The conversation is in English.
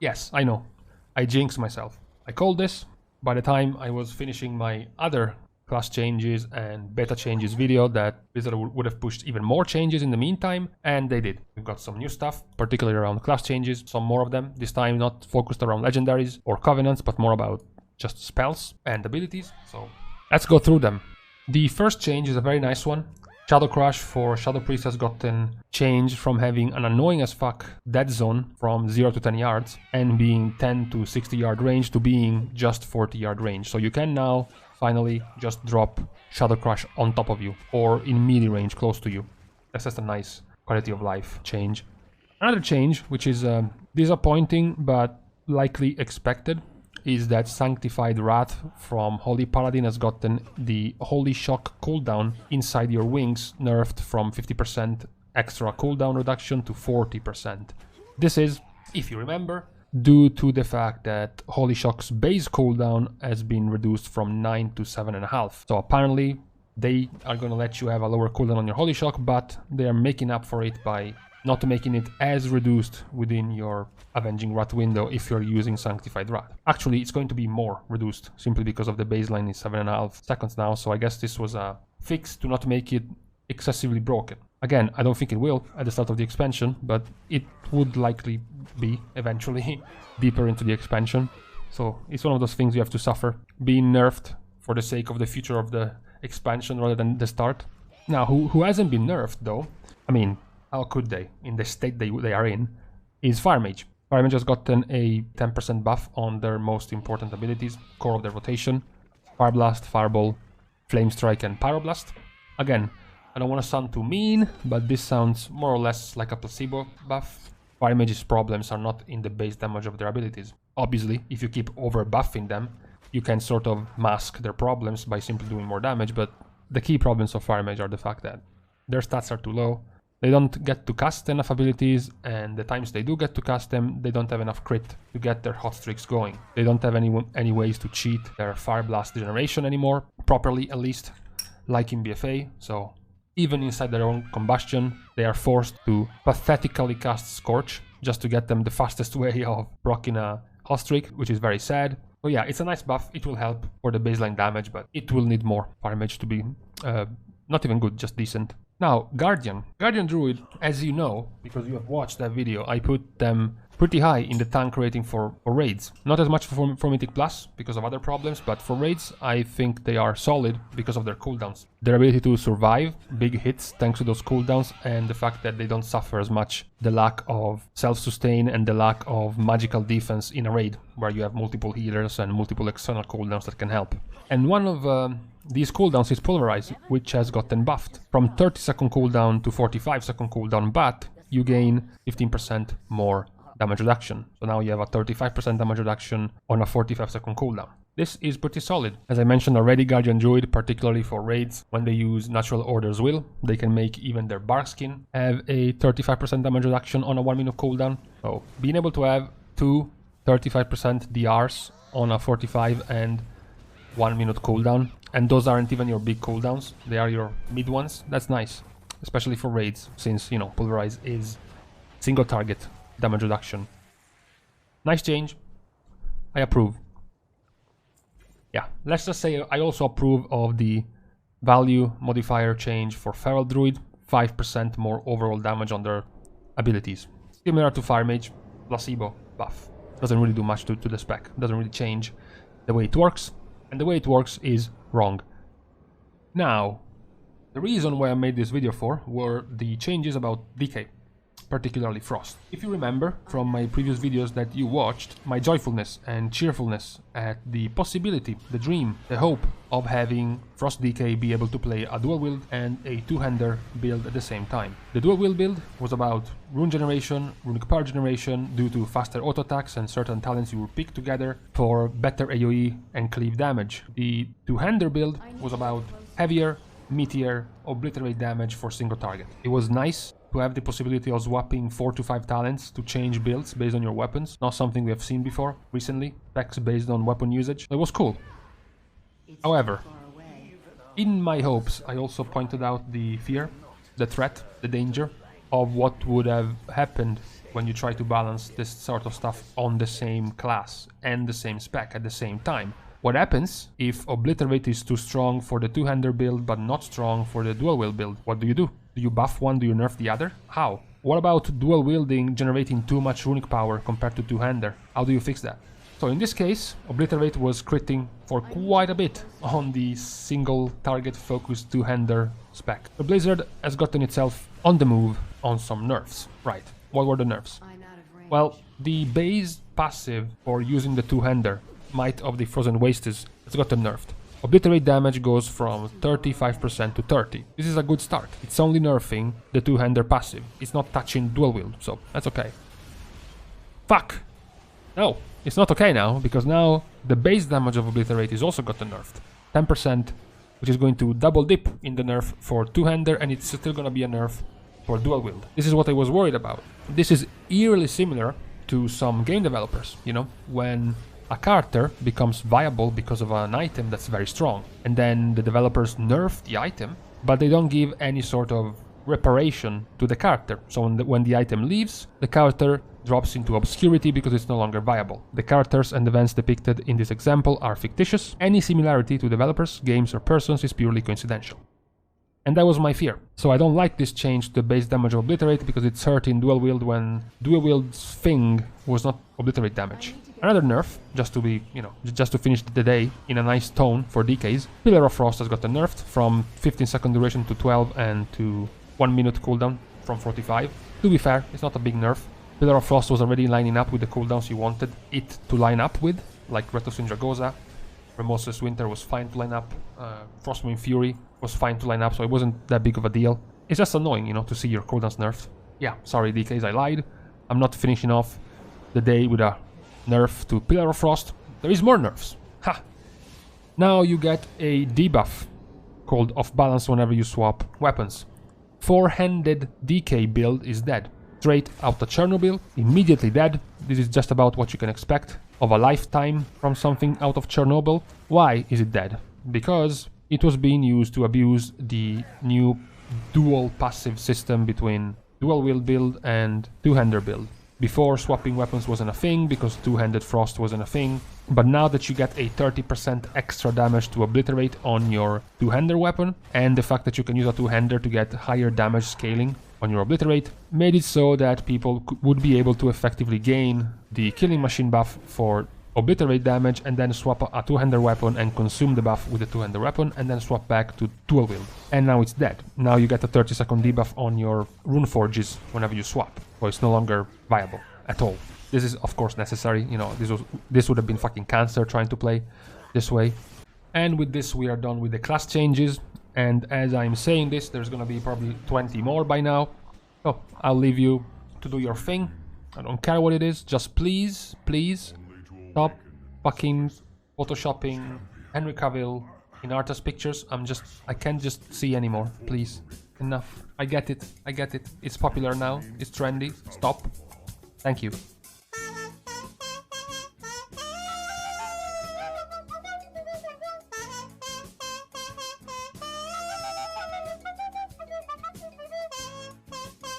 Yes, I know. I jinxed myself. I called this. By the time I was finishing my other class changes and beta changes video, that Blizzard would have pushed even more changes in the meantime, and they did. We've got some new stuff, particularly around class changes, some more of them, this time not focused around legendaries or covenants, but more about just spells and abilities. So let's go through them. The first change is a very nice one. Shadow Crush for Shadow Priest has gotten changed from having an annoying as fuck dead zone from 0 to 10 yards and being 10 to 60 yard range to being just 40 yard range. So you can now finally just drop Shadow Crush on top of you or in melee range close to you. That's just a nice quality of life change. Another change, which is disappointing but likely expected, is that Sanctified Wrath from Holy Paladin has gotten the Holy Shock cooldown inside your wings nerfed from 50% extra cooldown reduction to 40%. This is, if you remember, due to the fact that Holy Shock's base cooldown has been reduced from 9 to 7.5. So apparently they are going to let you have a lower cooldown on your Holy Shock, but they are making up for it by not making it as reduced within your Avenging Wrath window if you're using Sanctified Wrath. Actually, it's going to be more reduced, simply because of the baseline is 7.5 seconds now, so I guess this was a fix to not make it excessively broken. Again, I don't think it will at the start of the expansion, but it would likely be eventually deeper into the expansion. So it's one of those things you have to suffer, being nerfed for the sake of the future of the expansion rather than the start. Now, who hasn't been nerfed though, I mean, how could they, in the state they are in, is Fire Mage. Fire Mage has gotten a 10% buff on their most important abilities, core of their rotation, Fire Blast, Fireball, Flame Strike and Pyroblast. Again, I don't want to sound too mean, but this sounds more or less like a placebo buff. Fire Mage's problems are not in the base damage of their abilities. Obviously, if you keep over buffing them, you can sort of mask their problems by simply doing more damage, but the key problems of Fire Mage are the fact that their stats are too low, they don't get to cast enough abilities, and the times they do get to cast them, they don't have enough crit to get their hot streaks going. They don't have any ways to cheat their Fire Blast generation anymore, properly at least, like in BFA, so even inside their own combustion, they are forced to pathetically cast Scorch, just to get them the fastest way of proccing a hot streak, which is very sad. So yeah, it's a nice buff, it will help for the baseline damage, but it will need more Fire Mage to be not even good, just decent. Now, Guardian Druid, as you know, because you have watched that video, I put them pretty high in the tank rating for raids. Not as much for Mythic Plus, because of other problems, but for raids, I think they are solid because of their cooldowns. Their ability to survive big hits thanks to those cooldowns, and the fact that they don't suffer as much the lack of self-sustain and the lack of magical defense in a raid, where you have multiple healers and multiple external cooldowns that can help. And one of these cooldowns is Pulverize, which has gotten buffed from 30-second cooldown to 45-second cooldown, but you gain 15% more damage reduction. So now you have a 35% damage reduction on a 45-second cooldown. This is pretty solid. As I mentioned already, Guardian Druid, particularly for raids, when they use Natural Order's Will, they can make even their Barkskin have a 35% damage reduction on a 1-minute cooldown. So being able to have two 35% DRs on a 45 and 1-minute cooldown, and those aren't even your big cooldowns, they are your mid ones, that's nice. Especially for raids, since, you know, Pulverize is single target damage reduction. Nice change. I approve. Yeah, let's just say I also approve of the value modifier change for Feral Druid. 5% more overall damage on their abilities. Similar to Fire Mage, placebo buff. Doesn't really do much to the spec. Doesn't really change the way it works. And the way it works is wrong. Now, the reason why I made this video for were the changes about DK, particularly Frost. If you remember from my previous videos that you watched, my joyfulness and cheerfulness at the possibility, the dream, the hope of having Frost DK be able to play a dual wield and a two-hander build at the same time. The dual wield build was about rune generation, runic power generation due to faster auto attacks and certain talents you would pick together for better AoE and cleave damage. The two-hander build was about heavier, meteor, obliterate damage for single target. It was nice to have the possibility of swapping 4 to 5 talents to change builds based on your weapons. Not something we have seen before recently, specs based on weapon usage. It was cool. However, in my hopes, I also pointed out the fear, the threat, the danger of what would have happened when you try to balance this sort of stuff on the same class and the same spec at the same time. What happens if Obliterate is too strong for the two-hander build but not strong for the dual wield build? What do? Do you buff one? Do you nerf the other? How? What about dual wielding generating too much runic power compared to two-hander? How do you fix that? So in this case, Obliterate was critting for quite a bit on the single target focused two-hander spec. The Blizzard has gotten itself on the move on some nerfs. Right, what were the nerfs? Well, the base passive for using the two-hander, Might of the Frozen Wastes, has gotten nerfed. Obliterate damage goes from 35% to 30%. This is a good start. It's only nerfing the two-hander passive. It's not touching dual wield, so that's okay. Fuck! No, it's not okay now, because now the base damage of Obliterate is also gotten nerfed. 10%, which is going to double dip in the nerf for two-hander, and it's still gonna be a nerf for dual wield. This is what I was worried about. This is eerily similar to some game developers, you know, when a character becomes viable because of an item that's very strong, and then the developers nerf the item, but they don't give any sort of reparation to the character. So when the item leaves, the character drops into obscurity because it's no longer viable. The characters and events depicted in this example are fictitious. Any similarity to developers, games or persons is purely coincidental. And that was my fear. So I don't like this change to the base damage of Obliterate because it's hurting dual wield when dual wield's thing was not Obliterate damage. Another nerf, just to be, you know, just to finish the day in a nice tone for DKs, Pillar of Frost has gotten nerfed from 15-second duration to 12 and to 1 minute cooldown from 45. To be fair, it's not a big nerf. Pillar of Frost was already lining up with the cooldowns you wanted it to line up with, like Retos Indragoza. Remorseless Winter was fine to line up. Frostmoon Fury was fine to line up, so it wasn't that big of a deal. It's just annoying, you know, to see your cooldowns nerfed. Yeah, sorry DKs, I lied. I'm not finishing off the day with a nerf to Pillar of Frost. There is more nerfs. Ha! Now you get a debuff called Off Balance whenever you swap weapons. Four-handed DK build is dead. Straight out of Chernobyl, immediately dead. This is just about what you can expect of a lifetime from something out of Chernobyl. Why is it dead? Because it was being used to abuse the new dual passive system between dual wield build and two-hander build. Before, swapping weapons wasn't a thing because two-handed Frost wasn't a thing, but now that you get a 30% extra damage to Obliterate on your two-hander weapon, and the fact that you can use a two-hander to get higher damage scaling on your Obliterate, made it so that people would be able to effectively gain the Killing Machine buff for Obliterate damage and then swap a two-hander weapon and consume the buff with the two-hander weapon and then swap back to dual wield. And now it's dead. Now you get a 30-second debuff on your rune forges whenever you swap, so it's no longer viable at all. This is of course necessary, you know, this would have been fucking cancer trying to play this way. And with this we are done with the class changes, and as I'm saying this, there's gonna be probably 20 more by now. So I'll leave you to do your thing. I don't care what it is, just please stop fucking photoshopping Henry Cavill in artist pictures. I can't just see anymore, please. Enough. I get it, it's popular now, it's trendy, stop. Thank you.